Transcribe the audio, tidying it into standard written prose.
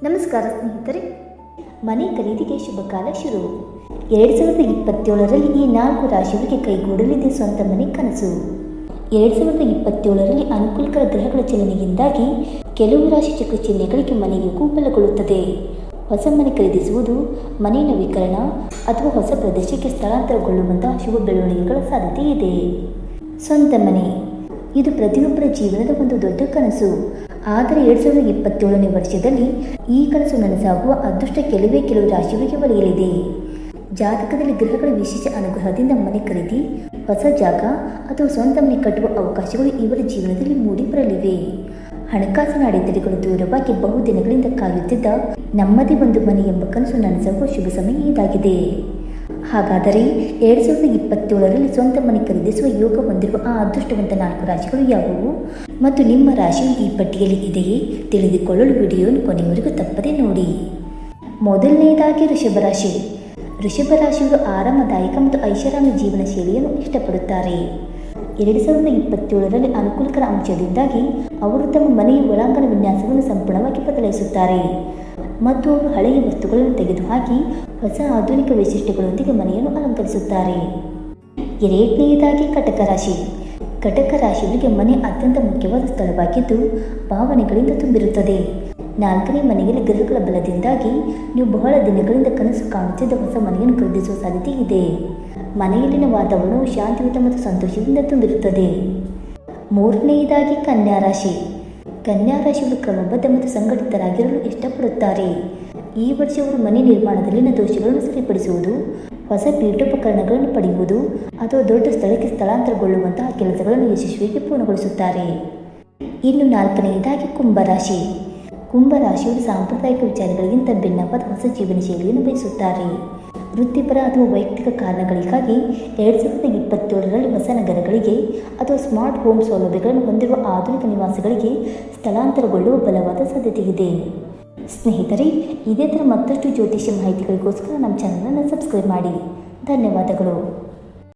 ನಮಸ್ಕಾರ ಸ್ನೇಹಿತರೆ, ಮನೆ ಖರೀದಿಗೆ ಶುಭ ಕಾಲ ಶುರು. 2027ರಲ್ಲಿ ಈ 4 ರಾಶಿಯವರಿಗೆ ಕೈಗೂಡಲಿದೆ ಸ್ವಂತ ಮನೆ ಕನಸು. 2027ರಲ್ಲಿ ಅನುಕೂಲಕರ ಗ್ರಹಗಳ ಚಲನೆಯಿಂದಾಗಿ ಕೆಲವು ರಾಶಿ ಚಕ್ರ ಚಿಹ್ನೆಗಳಿಗೆ ಮನೆಗೆ ಬಲಗೊಳ್ಳುತ್ತದೆ. ಹೊಸ ಮನೆ ಖರೀದಿಸುವುದು, ಮನೆ ನವೀಕರಣ ಅಥವಾ ಹೊಸ ಪ್ರದೇಶಕ್ಕೆ ಸ್ಥಳಾಂತರಗೊಳ್ಳುವಂತಹ ಶುಭ ಬೆಳವಣಿಗೆಗಳ ಸಾಧ್ಯತೆ ಇದೆ. ಸ್ವಂತ ಮನೆ ಇದು ಪ್ರತಿಯೊಬ್ಬರ ಜೀವನದ ಒಂದು ದೊಡ್ಡ ಕನಸು. ಆದರೆ 2027ನೇ ವರ್ಷದಲ್ಲಿ ಈ ಕನಸು ನನಸಾಗುವ ಅದೃಷ್ಟ ಕೆಲವು ರಾಶಿಯವರಿಗೆ ಒಲಿಯಲಿದೆ. ಜಾತಕದಲ್ಲಿ ಗ್ರಹಗಳ ವಿಶೇಷ ಅನುಗ್ರಹದಿಂದ ಮನೆ ಖರೀದಿ, ಹೊಸ ಜಾಗ ಅಥವಾ ಸ್ವಂತ ಮನೆ ಕಟ್ಟುವ ಅವಕಾಶಗಳು ಇವರ ಜೀವನದಲ್ಲಿ ಮೂಡಿ ಬರಲಿವೆ. ಹಣಕಾಸಿನ ಅಡೆತಡೆಗಳು ದೂರವಾಗಿ ಬಹುದಿನಗಳಿಂದ ಕಾಯುತ್ತಿದ್ದ ನಮ್ಮದೇ ಒಂದು ಮನೆ ಎಂಬ ಕನಸು ನನಸಾಗುವ ಶುಭ ಸಮಯ ಇದಾಗಿದೆ. ಹಾಗಾದರೆ 2027ರಲ್ಲಿ ಸ್ವಂತ ಮನೆ ಖರೀದಿಸುವ ಯೋಗ ಹೊಂದಿರುವ ಆ ಅದೃಷ್ಟವಂತ 4 ರಾಶಿಗಳು ಯಾವುವು ಮತ್ತು ನಿಮ್ಮ ರಾಶಿಯು ಈ ಪಟ್ಟಿಯಲ್ಲಿ ಇದೆಯೇ ತಿಳಿದುಕೊಳ್ಳಲು ವಿಡಿಯೋನ ಕೊನೆಯವರೆಗೂ ತಪ್ಪದೇ ನೋಡಿ. ಮೊದಲನೆಯದಾಗಿ ವೃಷಭ ರಾಶಿ. ವೃಷಭ ರಾಶಿಯವರು ಆರಾಮದಾಯಕ ಮತ್ತು ಐಷಾರಾಮಿ ಜೀವನ ಶೈಲಿಯನ್ನು ಇಷ್ಟಪಡುತ್ತಾರೆ. 2027ರಲ್ಲಿ ಅನುಕೂಲಕರ ಅಂಶದಿಂದಾಗಿ ಅವರು ತಮ್ಮ ಮನೆಯ ಒಳಾಂಗಣ ವಿನ್ಯಾಸವನ್ನು ಸಂಪೂರ್ಣವಾಗಿ ಬದಲಾಯಿಸುತ್ತಾರೆ ಮತ್ತು ಅವರು ಹಳೆಯ ವಸ್ತುಗಳನ್ನು ತೆಗೆದುಹಾಕಿ ಹೊಸ ಆಧುನಿಕ ವೈಶಿಷ್ಟ್ಯಗಳೊಂದಿಗೆ ಮನೆಯನ್ನು ಅಲಂಕರಿಸುತ್ತಾರೆ. ಎರಡನೆಯದಾಗಿ ಕಟಕ ರಾಶಿ. ಕಟಕ ರಾಶಿಯವರಿಗೆ ಮನೆ ಅತ್ಯಂತ ಮುಖ್ಯವಾದ ಸ್ಥಳವಾಗಿದ್ದು ಭಾವನೆಗಳಿಂದ ತುಂಬಿರುತ್ತದೆ. 4ನೇ ಮನೆಯಲ್ಲಿ ಗ್ರಹಗಳ ಬಲದಿಂದಾಗಿ ನೀವು ಬಹಳ ದಿನಗಳಿಂದ ಕನಸು ಕಾಣುತ್ತಿದ್ದ ಹೊಸ ಮನೆಯನ್ನು ಖರೀದಿಸುವ ಸಾಧ್ಯತೆ ಇದೆ. ಮನೆಯಲ್ಲಿನ ವಾತಾವರಣವು ಶಾಂತಿಯುತ ಮತ್ತು ಸಂತೋಷದಿಂದ ತುಂಬಿರುತ್ತದೆ. ಮೂರನೆಯದಾಗಿ ಕನ್ಯಾ ರಾಶಿ. ಕನ್ಯಾ ರಾಶಿಯವರು ಕ್ರಮಬದ್ಧ ಮತ್ತು ಸಂಘಟಿತರಾಗಿರಲು ಇಷ್ಟಪಡುತ್ತಾರೆ. ಈ ವರ್ಷ ಅವರು ಮನೆ ನಿರ್ಮಾಣದಲ್ಲಿನ ದೋಷಗಳನ್ನು ಸರಿಪಡಿಸುವುದು, ಹೊಸ ಪೀಠೋಪಕರಣಗಳನ್ನು ಪಡೆಯುವುದು ಅಥವಾ ದೊಡ್ಡ ಸ್ಥಳಕ್ಕೆ ಸ್ಥಳಾಂತರಗೊಳ್ಳುವಂತಹ ಕೆಲಸಗಳನ್ನು ಯಶಸ್ವಿಯಾಗಿ ಪೂರ್ಣಗೊಳಿಸುತ್ತಾರೆ. ಇನ್ನು 4ನೇದಾಗಿ ಕುಂಭರಾಶಿ. ಕುಂಭರಾಶಿಯವರು ಸಾಂಪ್ರದಾಯಿಕ ವಿಚಾರಗಳಿಗಿಂತ ಭಿನ್ನವಾದ ಹೊಸ ಜೀವನ ಶೈಲಿಯನ್ನು ಬಯಸುತ್ತಾರೆ. ವೃತ್ತಿಪರ ಅಥವಾ ವೈಯಕ್ತಿಕ ಕಾರಣಗಳಿಗಾಗಿ 2027ರಲ್ಲಿ ಹೊಸ ನಗರಗಳಿಗೆ ಅಥವಾ ಸ್ಮಾರ್ಟ್ ಹೋಮ್ ಸೌಲಭ್ಯಗಳನ್ನು ಹೊಂದಿರುವ ಆಧುನಿಕ ನಿವಾಸಗಳಿಗೆ ಸ್ಥಳಾಂತರಗೊಳ್ಳುವ ಬಲವಾದ ಸಾಧ್ಯತೆ ಇದೆ. ಸ್ನೇಹಿತರೆ, ಇದೇ ಥರ ಮತ್ತಷ್ಟು ಜ್ಯೋತಿಷ್ಯ ಮಾಹಿತಿಗಳಿಗೋಸ್ಕರ ನಮ್ಮ ಚಾನಲನ್ನು ಸಬ್ಸ್ಕ್ರೈಬ್ ಮಾಡಿ. ಧನ್ಯವಾದಗಳು.